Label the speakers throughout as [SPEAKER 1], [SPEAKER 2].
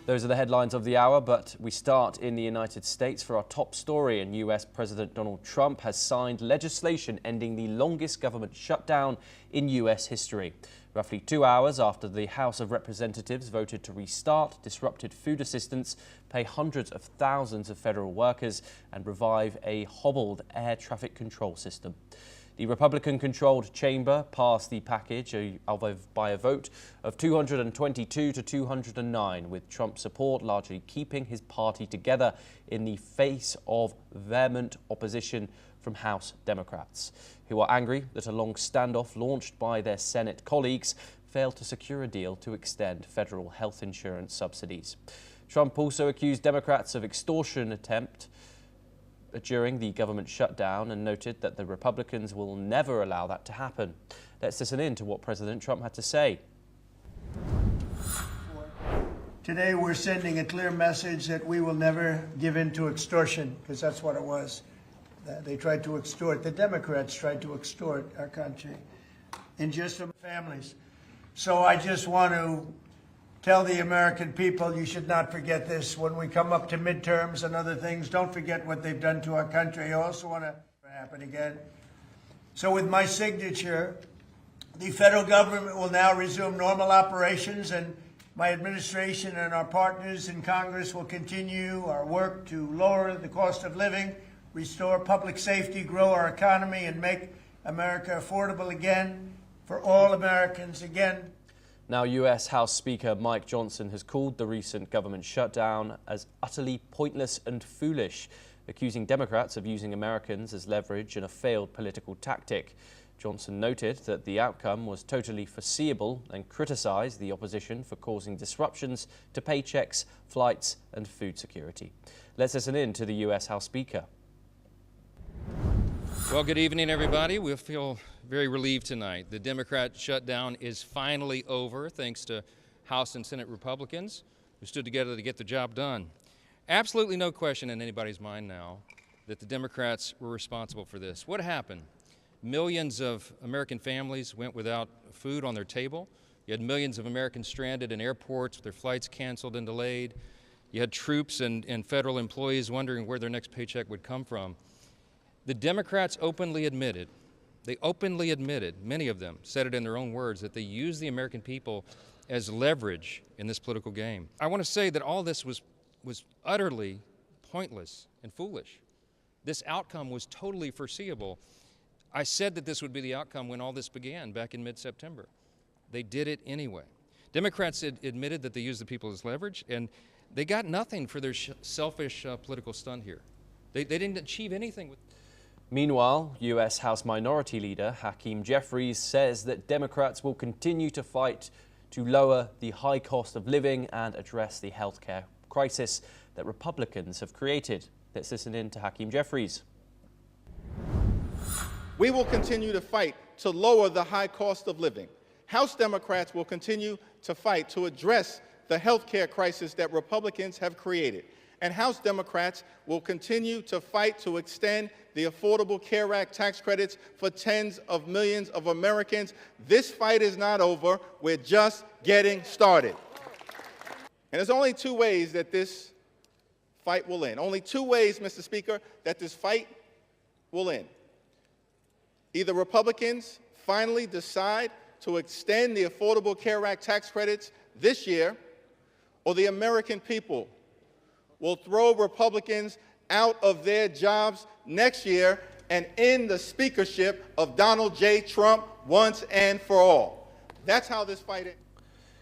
[SPEAKER 1] Those are the headlines of the hour, but we start in the United States for our top story. And US President Donald Trump has signed legislation ending the longest government shutdown in US history. Roughly 2 hours after the House of Representatives voted to restart disrupted food assistance, pay hundreds of thousands of federal workers, and revive a hobbled air traffic control system. The Republican-controlled chamber passed the package by a vote of 222 to 209, with Trump's support largely keeping his party together in the face of vehement opposition from House Democrats, who are angry that a long standoff launched by their Senate colleagues failed to secure a deal to extend federal health insurance subsidies. Trump also accused Democrats of extortion attempt during the government shutdown and noted that the Republicans will never allow that to happen. Let's listen in to what President Trump had to say.
[SPEAKER 2] Today we're sending a clear message that we will never give in to extortion, because that's what it was. They tried to extort, the Democrats tried to extort our country in just some families. So I just want to tell the American people, you should not forget this. When we come up to midterms and other things, don't forget what they've done to our country. I also want to happen again. So with my signature, the federal government will now resume normal operations, and my administration and our partners in Congress will continue our work to lower the cost of living, restore public safety, grow our economy, and make America affordable again for all Americans again.
[SPEAKER 1] Now, US House Speaker Mike Johnson has called the recent government shutdown as utterly pointless and foolish, accusing Democrats of using Americans as leverage in a failed political tactic. Johnson noted that the outcome was totally foreseeable and criticized the opposition for causing disruptions to paychecks, flights and food security. Let's listen in to the US House Speaker.
[SPEAKER 3] Well, good evening, everybody. We feel very relieved tonight. The Democrat shutdown is finally over, thanks to House and Senate Republicans who stood together to get the job done. Absolutely no question in anybody's mind now that the Democrats were responsible for this. What happened? Millions of American families went without food on their table. You had millions of Americans stranded in airports with their flights canceled and delayed. You had troops and federal employees wondering where their next paycheck would come from. The Democrats openly admitted, many of them said it in their own words, that they used the American people as leverage in this political game. I want to say that all this was utterly pointless and foolish. This outcome was totally foreseeable. I said that this would be the outcome when all this began back in mid-September. They did it anyway. Democrats admitted that they used the people as leverage, and they got nothing for their selfish political stunt here. They didn't achieve anything with.
[SPEAKER 1] Meanwhile, US House Minority Leader Hakeem Jeffries says that Democrats will continue to fight to lower the high cost of living and address the healthcare crisis that Republicans have created. Let's listen in to Hakeem Jeffries.
[SPEAKER 4] We will continue to fight to lower the high cost of living. House Democrats will continue to fight to address the healthcare crisis that Republicans have created. And House Democrats will continue to fight to extend the Affordable Care Act tax credits for tens of millions of Americans. This fight is not over. We're just getting started. And there's only two ways that this fight will end. Only two ways, Mr. Speaker, that this fight will end. Either Republicans finally decide to extend the Affordable Care Act tax credits this year, or the American people will throw Republicans out of their jobs next year and end the speakership of Donald J. Trump once and for all. That's how this fight ends.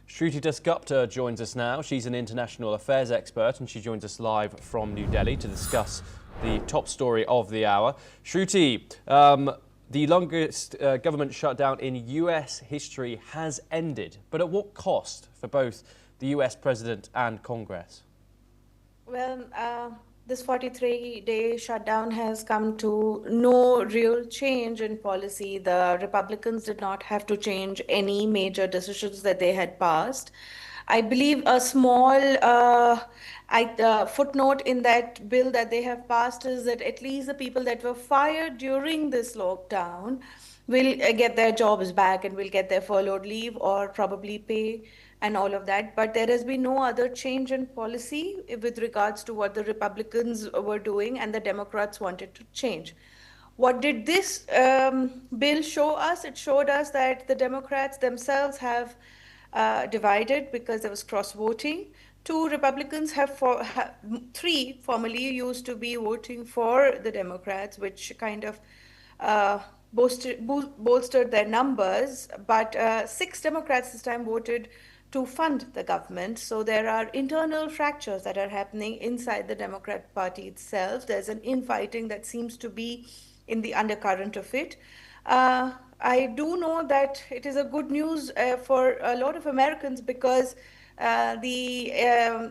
[SPEAKER 1] Shruti Dasgupta joins us now. She's an international affairs expert and she joins us live from New Delhi to discuss the top story of the hour. Shruti, the longest government shutdown in US history has ended, but at what cost for both the US president and Congress?
[SPEAKER 5] Well, this 43-day shutdown has come to no real change in policy. The Republicans did not have to change any major decisions that they had passed. I believe a small footnote in that bill that they have passed is that at least the people that were fired during this lockdown will get their jobs back and will get their furloughed leave or probably pay and all of that. But there has been no other change in policy with regards to what the Republicans were doing and the Democrats wanted to change. What did this bill show us? It showed us that the Democrats themselves have divided because there was cross-voting. Two Republicans three formerly used to be voting for the Democrats, which kind of bolstered their numbers. But 6 Democrats this time voted to fund the government. So there are internal fractures that are happening inside the Democrat Party itself. There's an infighting that seems to be in the undercurrent of it. I do know that it is a good news for a lot of Americans because the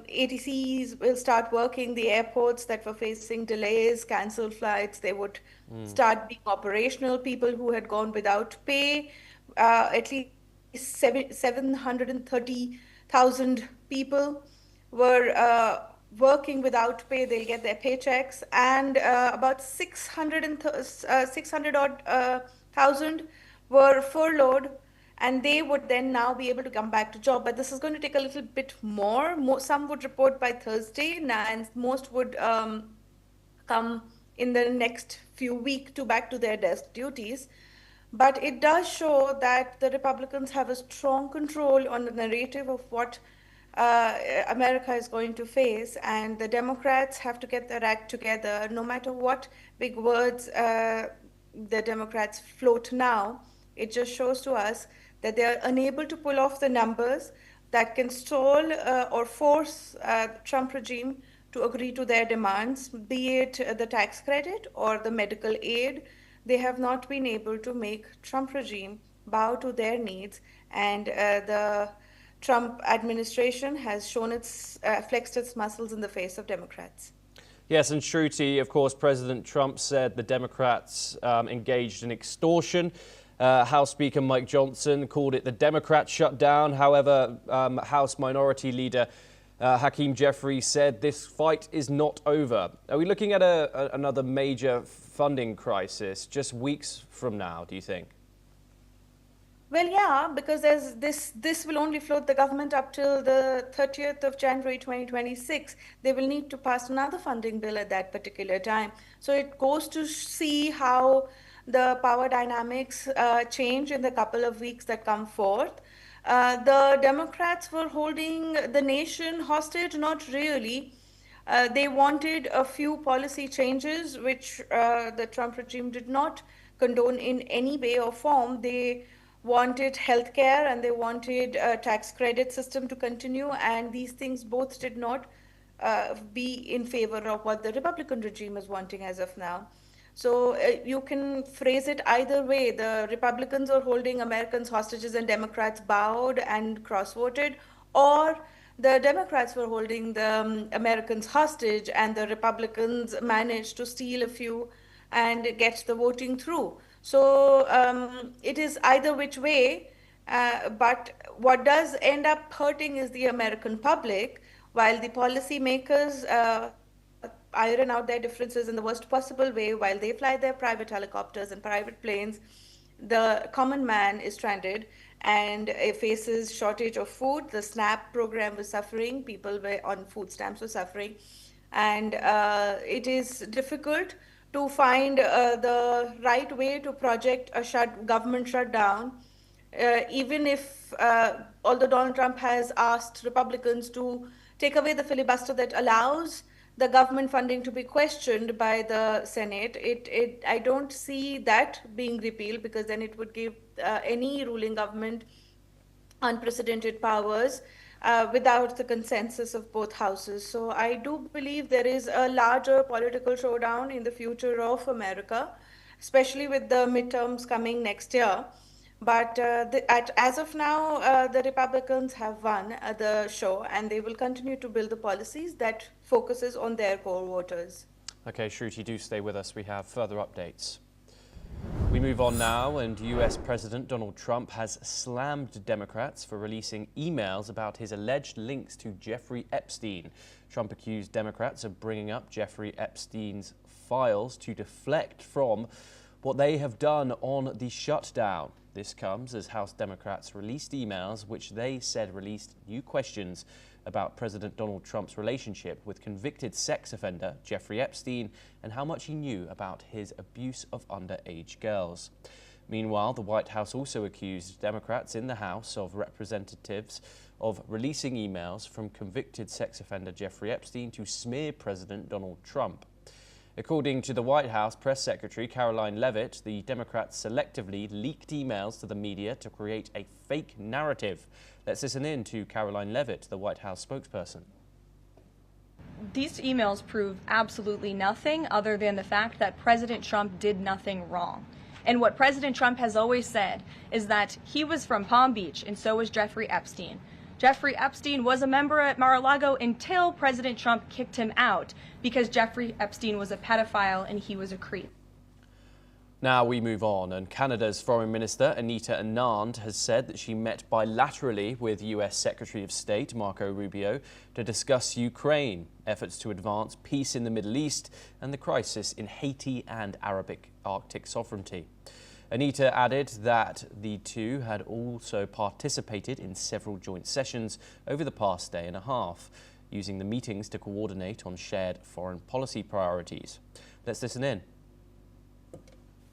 [SPEAKER 5] ATCs will start working, the airports that were facing delays, canceled flights, they would start being operational. People who had gone without pay, at least 730,000 people were working without pay. They'll get their paychecks, and about 600 odd thousand were furloughed, and they would then now be able to come back to job. But this is going to take a little bit more. Some would report by Thursday, and most would come in the next few weeks back to their desk duties. But it does show that the Republicans have a strong control on the narrative of what America is going to face, and the Democrats have to get their act together. No matter what big words the Democrats float now, it just shows to us that they are unable to pull off the numbers that can stall or force the Trump regime to agree to their demands, be it the tax credit or the medical aid. They have not been able to make Trump regime bow to their needs, and the Trump administration has shown flexed its muscles in the face of Democrats.
[SPEAKER 1] Yes, and Shruti, of course, President Trump said the Democrats engaged in extortion. House Speaker Mike Johnson called it the Democrat shutdown. However, House Minority Leader Hakeem Jeffries said this fight is not over. Are we looking at another major funding crisis just weeks from now, do you think?
[SPEAKER 5] Well, yeah, because this will only float the government up till the 30th of January 2026. They will need to pass another funding bill at that particular time. So it goes to see how the power dynamics change in the couple of weeks that come forth. The Democrats were holding the nation hostage, not really. They wanted a few policy changes, which the Trump regime did not condone in any way or form. They wanted healthcare and they wanted a tax credit system to continue, and these things both did not be in favor of what the Republican regime is wanting as of now. So you can phrase it either way. The Republicans are holding Americans hostages and Democrats bowed and cross-voted, or the Democrats were holding the Americans hostage and the Republicans managed to steal a few and get the voting through. So it is either which way, but what does end up hurting is the American public, while the policymakers iron out their differences in the worst possible way while they fly their private helicopters and private planes. The common man is stranded and faces shortage of food. The SNAP program was suffering. People on food stamps were suffering. And it is difficult to find the right way to project a government shutdown, even if, although Donald Trump has asked Republicans to take away the filibuster that allows the government funding to be questioned by the Senate, I don't see that being repealed, because then it would give any ruling government unprecedented powers without the consensus of both houses. So I do believe there is a larger political showdown in the future of America, especially with the midterms coming next year. But as of now, the Republicans have won the show, and they will continue to build the policies that focuses on their core voters.
[SPEAKER 1] Okay, Shruti, do stay with us. We have further updates. We move on now, and US President Donald Trump has slammed Democrats for releasing emails about his alleged links to Jeffrey Epstein. Trump accused Democrats of bringing up Jeffrey Epstein's files to deflect from what they have done on the shutdown. This comes as House Democrats released emails which they said released new questions about President Donald Trump's relationship with convicted sex offender Jeffrey Epstein and how much he knew about his abuse of underage girls. Meanwhile, the White House also accused Democrats in the House of Representatives of releasing emails from convicted sex offender Jeffrey Epstein to smear President Donald Trump. According to the White House Press Secretary Caroline Leavitt, the Democrats selectively leaked emails to the media to create a fake narrative. Let's listen in to Caroline Leavitt, the White House spokesperson.
[SPEAKER 6] These emails prove absolutely nothing other than the fact that President Trump did nothing wrong. And what President Trump has always said is that he was from Palm Beach and so was Jeffrey Epstein. Jeffrey Epstein was a member at Mar-a-Lago until President Trump kicked him out because Jeffrey Epstein was a pedophile and he was a creep.
[SPEAKER 1] Now we move on, and Canada's Foreign Minister Anita Anand has said that she met bilaterally with US Secretary of State Marco Rubio to discuss Ukraine, efforts to advance peace in the Middle East and the crisis in Haiti and Arabic Arctic sovereignty. Anita added that the two had also participated in several joint sessions over the past day and a half, using the meetings to coordinate on shared foreign policy priorities. Let's listen in.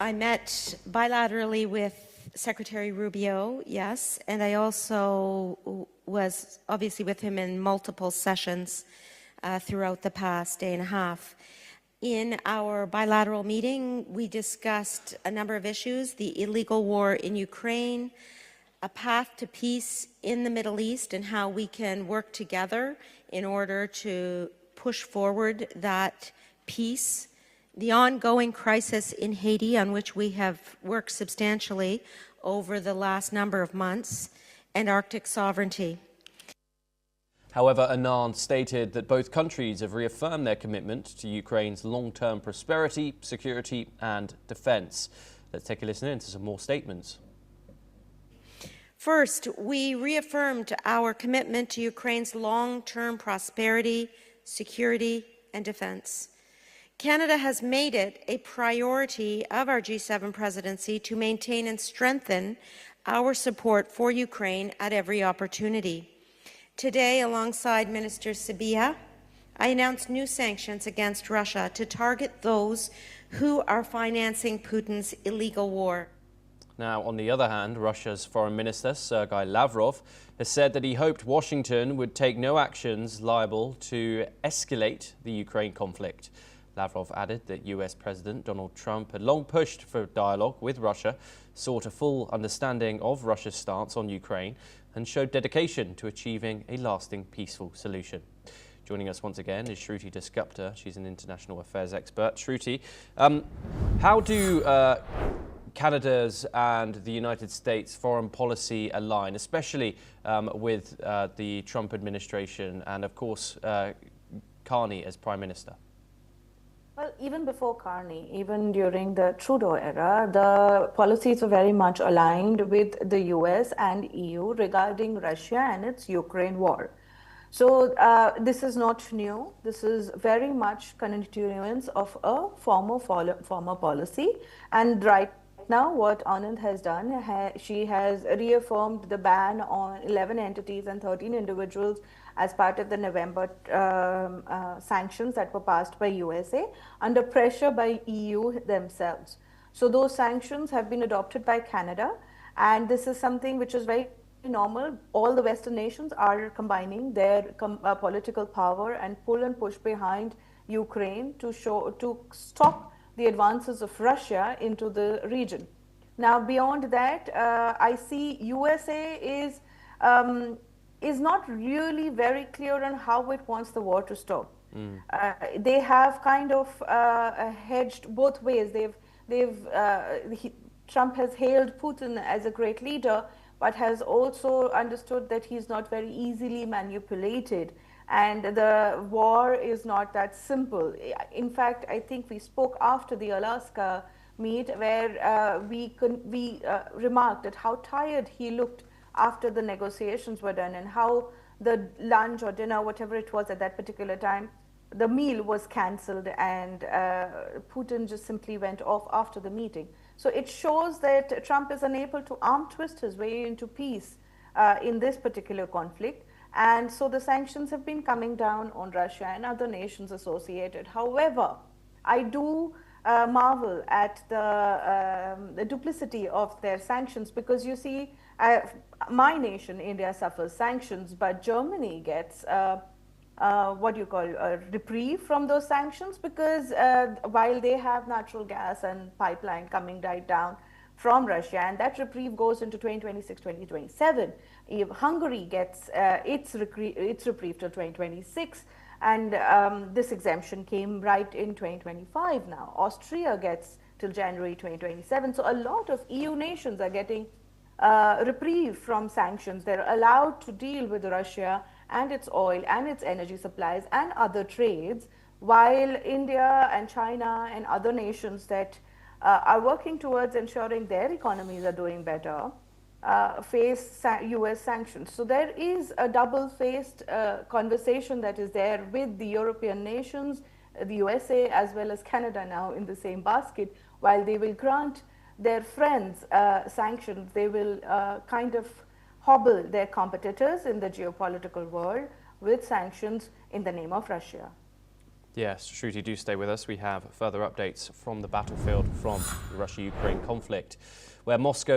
[SPEAKER 7] I met bilaterally with Secretary Rubio, yes, and I also was obviously with him in multiple sessions throughout the past day and a half. In our bilateral meeting, we discussed a number of issues: the illegal war in Ukraine, a path to peace in the Middle East, and how we can work together in order to push forward that peace, the ongoing crisis in Haiti, on which we have worked substantially over the last number of months, and Arctic sovereignty.
[SPEAKER 1] However, Anand stated that both countries have reaffirmed their commitment to Ukraine's long-term prosperity, security and defence. Let's take a listen in to some more statements.
[SPEAKER 7] First, we reaffirmed our commitment to Ukraine's long-term prosperity, security and defence. Canada has made it a priority of our G7 presidency to maintain and strengthen our support for Ukraine at every opportunity. Today, alongside Minister Sybiha, I announced new sanctions against Russia to target those who are financing Putin's illegal war.
[SPEAKER 1] Now, on the other hand, Russia's Foreign Minister Sergei Lavrov has said that he hoped Washington would take no actions liable to escalate the Ukraine conflict. Lavrov added that US President Donald Trump had long pushed for dialogue with Russia, sought a full understanding of Russia's stance on Ukraine, and showed dedication to achieving a lasting peaceful solution. Joining us once again is Shruti Dasgupta. She's an international affairs expert. Shruti, how do Canada's and the United States foreign policy align, especially with the Trump administration and, of course, Carney as Prime Minister?
[SPEAKER 5] Well, even before Carney, even during the Trudeau era, the policies were very much aligned with the US and EU regarding Russia and its Ukraine war. So this is not new. This is very much continuance of a former policy. And right now, what Anand has done, she has reaffirmed the ban on 11 entities and 13 individuals as part of the November sanctions that were passed by USA under pressure by EU themselves. So those sanctions have been adopted by Canada, and this is something which is very normal. All the Western nations are combining their political power and pull and push behind Ukraine to stop the advances of Russia into the region. Now, beyond that, I see USA is not really very clear on how it wants the war to stop. They have kind of hedged both ways. Trump has hailed Putin as a great leader, but has also understood that he's not very easily manipulated. And the war is not that simple. In fact, I think we spoke after the Alaska meet where we remarked at how tired he looked after the negotiations were done, and how the lunch or dinner, whatever it was at that particular time, the meal was cancelled, and Putin just simply went off after the meeting. So it shows that Trump is unable to arm twist his way into peace in this particular conflict. And so the sanctions have been coming down on Russia and other nations associated. However, I do marvel at the duplicity of their sanctions, because you see, my nation, India, suffers sanctions, but Germany gets what do you call a reprieve from those sanctions, because while they have natural gas and pipeline coming right down from Russia, and that reprieve goes into 2026, 2027. If Hungary gets its reprieve till 2026, and this exemption came right in 2025 now. Austria gets till January 2027. So a lot of EU nations are getting reprieve from sanctions. They're allowed to deal with Russia and its oil and its energy supplies and other trades, while India and China and other nations that are working towards ensuring their economies are doing better face US sanctions. So there is a double-faced conversation that is there with the European nations, the USA as well as Canada now in the same basket. While they will grant their friends sanctions, they will kind of hobble their competitors in the geopolitical world with sanctions in the name of Russia.
[SPEAKER 1] Yes, Shruti, do stay with us. We have further updates from the battlefield from the Russia-Ukraine conflict, where Moscow